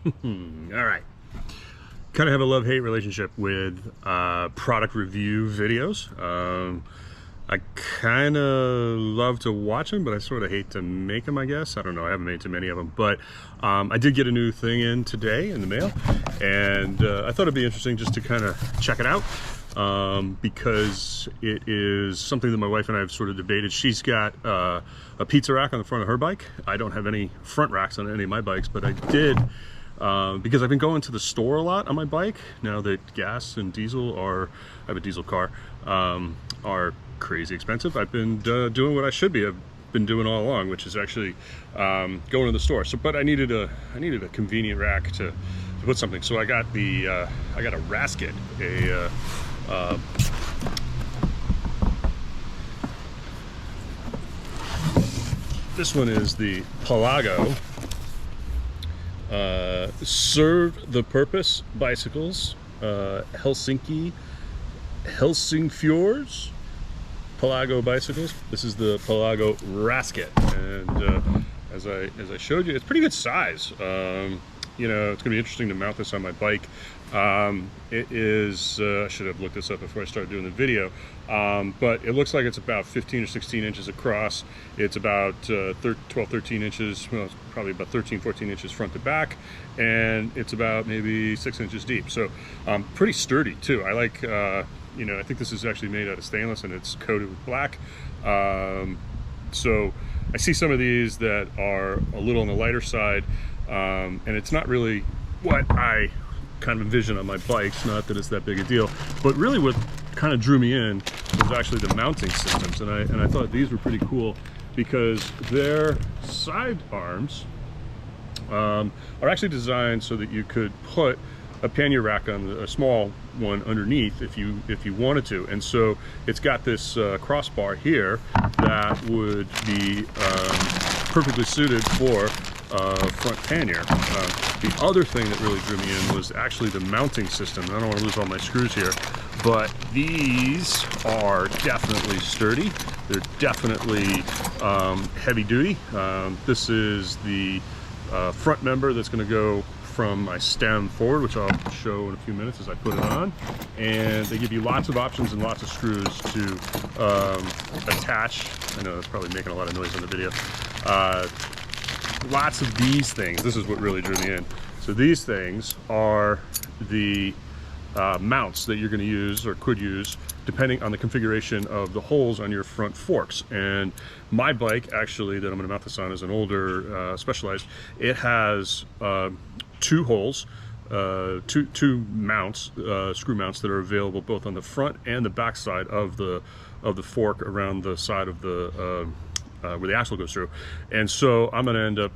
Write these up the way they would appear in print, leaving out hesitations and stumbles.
All right. Kind of have a love-hate relationship with product review videos. I kind of love to watch them, but I sort of hate to make them, I guess. I don't know. I haven't made too many of them. But I did get a new thing in today in the mail, and I thought it'd be interesting just to kind of check it out because it is something that my wife and I have sort of debated. She's got a pizza rack on the front of her bike. I don't have any front racks on any of my bikes, but I did because I've been going to the store a lot on my bike now that gas and diesel are, I have a diesel car, are crazy expensive. I've been doing what I should be. I've been doing all along, which is actually going to the store. So, but I needed a convenient rack to put something. So I got the I got a Rasket, this one is the Pelago Serve the Purpose Bicycles, Helsingfors Pelago bicycles. This is the Pelago Rasket, and as I showed you, it's pretty good size. You know, it's gonna be interesting to mount this on my bike. It is, I should have looked this up before I started doing the video, but it looks like it's about 15 or 16 inches across. It's about 12, 13 inches, well, it's probably about 13, 14 inches front to back, and it's about maybe 6 inches deep. So pretty sturdy too. I like, you know, I think this is actually made out of stainless and it's coated with black. So I see some of these that are a little on the lighter side, and it's not really what I kind of envision on my bikes. Not that it's that big a deal, but really what kind of drew me in was actually the mounting systems, and I thought these were pretty cool because their side arms are actually designed so that you could put a pannier rack on a small one underneath if you wanted to. And so it's got this crossbar here that would be perfectly suited for front pannier. The other thing that really drew me in was actually the mounting system. I don't want to lose all my screws here, but these are definitely sturdy. They're definitely heavy duty. This is the front member that's going to go from my stem forward, which I'll show in a few minutes as I put it on. And they give you lots of options and lots of screws to attach. I know that's probably making a lot of noise on the video. Lots of these things. This is what really drew me in. So these things are the mounts that you're going to use or could use depending on the configuration of the holes on your front forks. And my bike, actually, that I'm going to mount this on, is an older Specialized. It has two holes, two mounts, screw mounts that are available both on the front and the back side of the fork around the side of the where the axle goes through. And so I'm going to end up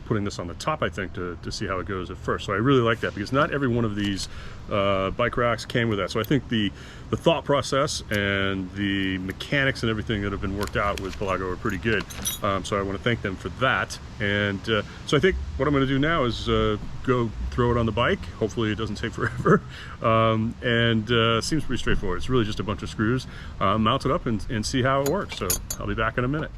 putting this on the top, I think, to see how it goes at first. So I really like that because not every one of these bike racks came with that. So I think the thought process and the mechanics and everything that have been worked out with Pelago are pretty good. So I want to thank them for that. And so I think what I'm going to do now is go throw it on the bike. Hopefully it doesn't take forever. Seems pretty straightforward. It's really just a bunch of screws, mount it up and see how it works. So I'll be back in a minute.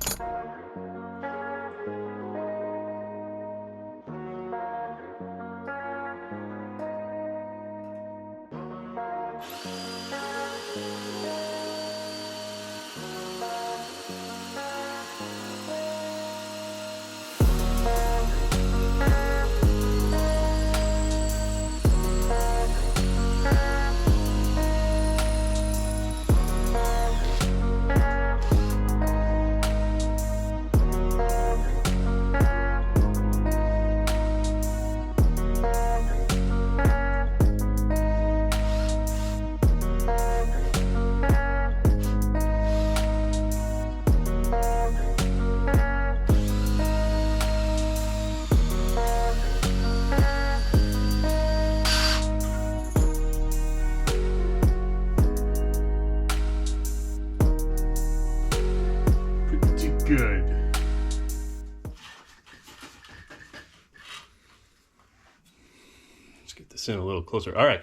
Good. Let's get this in a little closer. All right,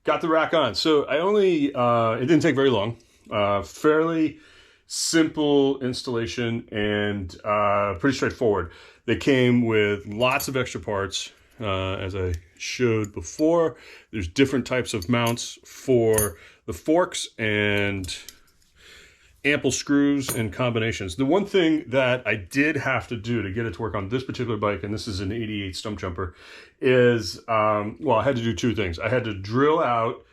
got the rack on. So I only, it didn't take very long. Fairly simple installation and pretty straightforward. They came with lots of extra parts. as I showed before. There's different types of mounts for the forks and ample screws and combinations. The one thing that I did have to do to get it to work on this particular bike, and this is an 88 Stumpjumper, is, well, I had to do two things. I had to drill out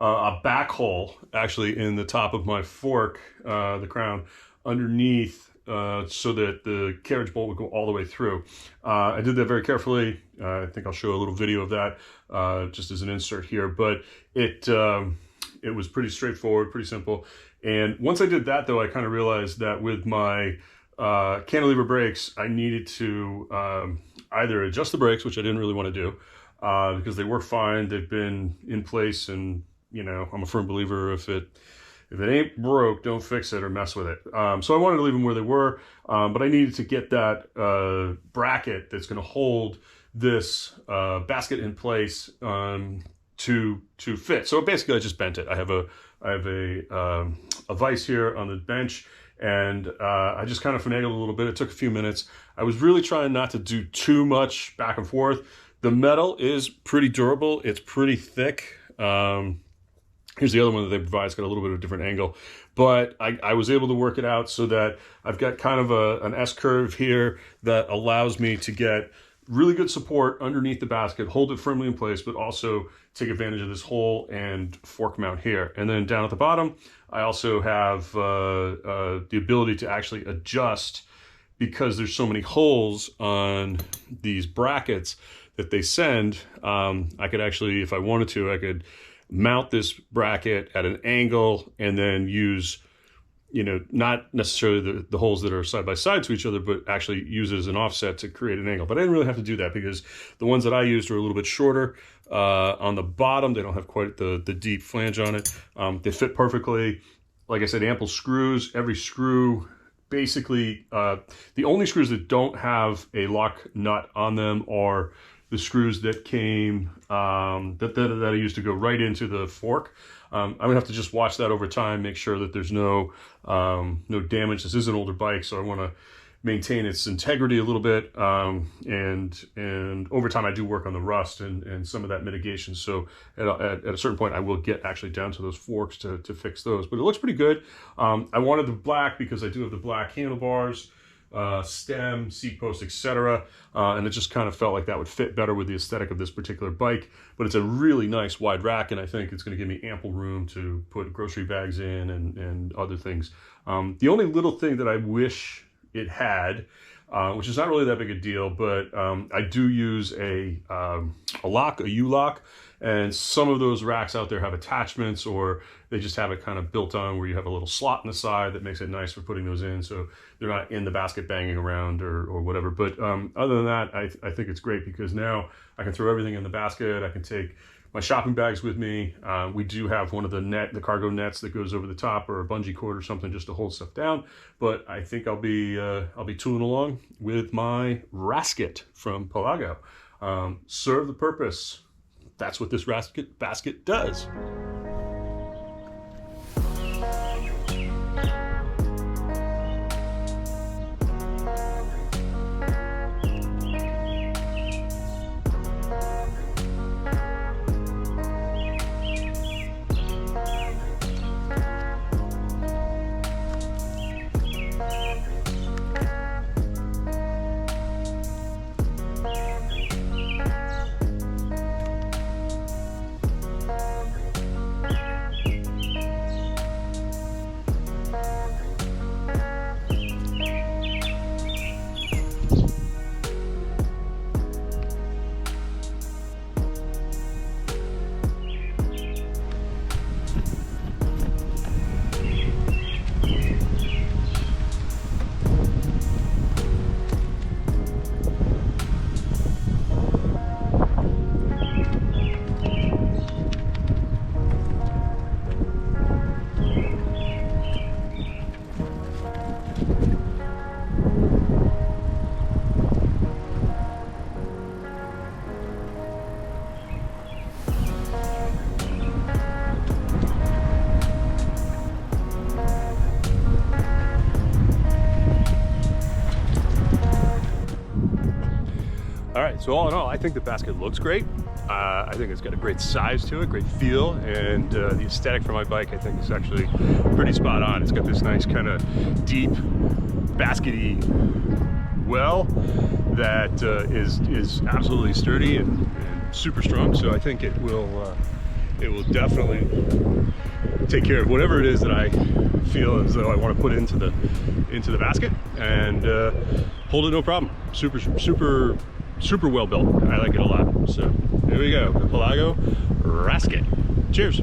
a back hole, actually, in the top of my fork, the crown, underneath, so that the carriage bolt would go all the way through. I did that very carefully. I think I'll show a little video of that just as an insert here, but it was pretty straightforward, pretty simple. And once I did that, though, I kind of realized that with my cantilever brakes, I needed to either adjust the brakes, which I didn't really want to do, because they work fine. They've been in place, and you know, I'm a firm believer if it ain't broke, don't fix it or mess with it. So I wanted to leave them where they were, but I needed to get that bracket that's going to hold this basket in place to fit. So basically, I just bent it. I have a vise here on the bench, and I just kind of finagled a little bit. It took a few minutes. I was really trying not to do too much back and forth. The metal is pretty durable. It's pretty thick. Here's the other one that they provide. It's got a little bit of a different angle, but I was able to work it out so that I've got kind of an S-curve here that allows me to get really good support underneath the basket, hold it firmly in place, but also take advantage of this hole and fork mount here. And then down at the bottom, I also have the ability to actually adjust, because there's so many holes on these brackets that they send. I could actually, if I wanted to, I could mount this bracket at an angle and then use, you know, not necessarily the holes that are side by side to each other, but actually use it as an offset to create an angle. But I didn't really have to do that because the ones that I used are a little bit shorter. On the bottom, they don't have quite the deep flange on it. They fit perfectly. Like I said, ample screws. Every screw, basically, the only screws that don't have a lock nut on them are the screws that came, that I used to go right into the fork. I'm gonna have to just watch that over time, make sure that there's no damage. This is an older bike, so I want to maintain its integrity a little bit. And over time, I do work on the rust and some of that mitigation. So at a certain point, I will get actually down to those forks to fix those. But it looks pretty good. I wanted the black because I do have the black handlebars, stem, seat post, etc. And it just kind of felt like that would fit better with the aesthetic of this particular bike. But it's a really nice wide rack, and I think it's going to give me ample room to put grocery bags in and other things. The only little thing that I wish it had, which is not really that big a deal, but I do use a lock, a U-lock, and some of those racks out there have attachments, or they just have it kind of built on where you have a little slot in the side that makes it nice for putting those in, so they're not in the basket banging around or whatever. But other than that, I think it's great because now I can throw everything in the basket. I can take my shopping bags with me. We do have one of the cargo nets that goes over the top, or a bungee cord or something just to hold stuff down. But I think I'll be tooling along with my Rasket from Pelago. Serve the purpose. That's what this Rasket basket does. All right, so all in all, I think the basket looks great. I think it's got a great size to it, great feel, and the aesthetic for my bike I think is actually pretty spot on. It's got this nice kind of deep, baskety well that is absolutely sturdy and super strong. So I think it will definitely take care of whatever it is that I feel as though I want to put into the basket, and hold it no problem. Super well built. I like it a lot. So there we go, the Pelago Rasket. Cheers.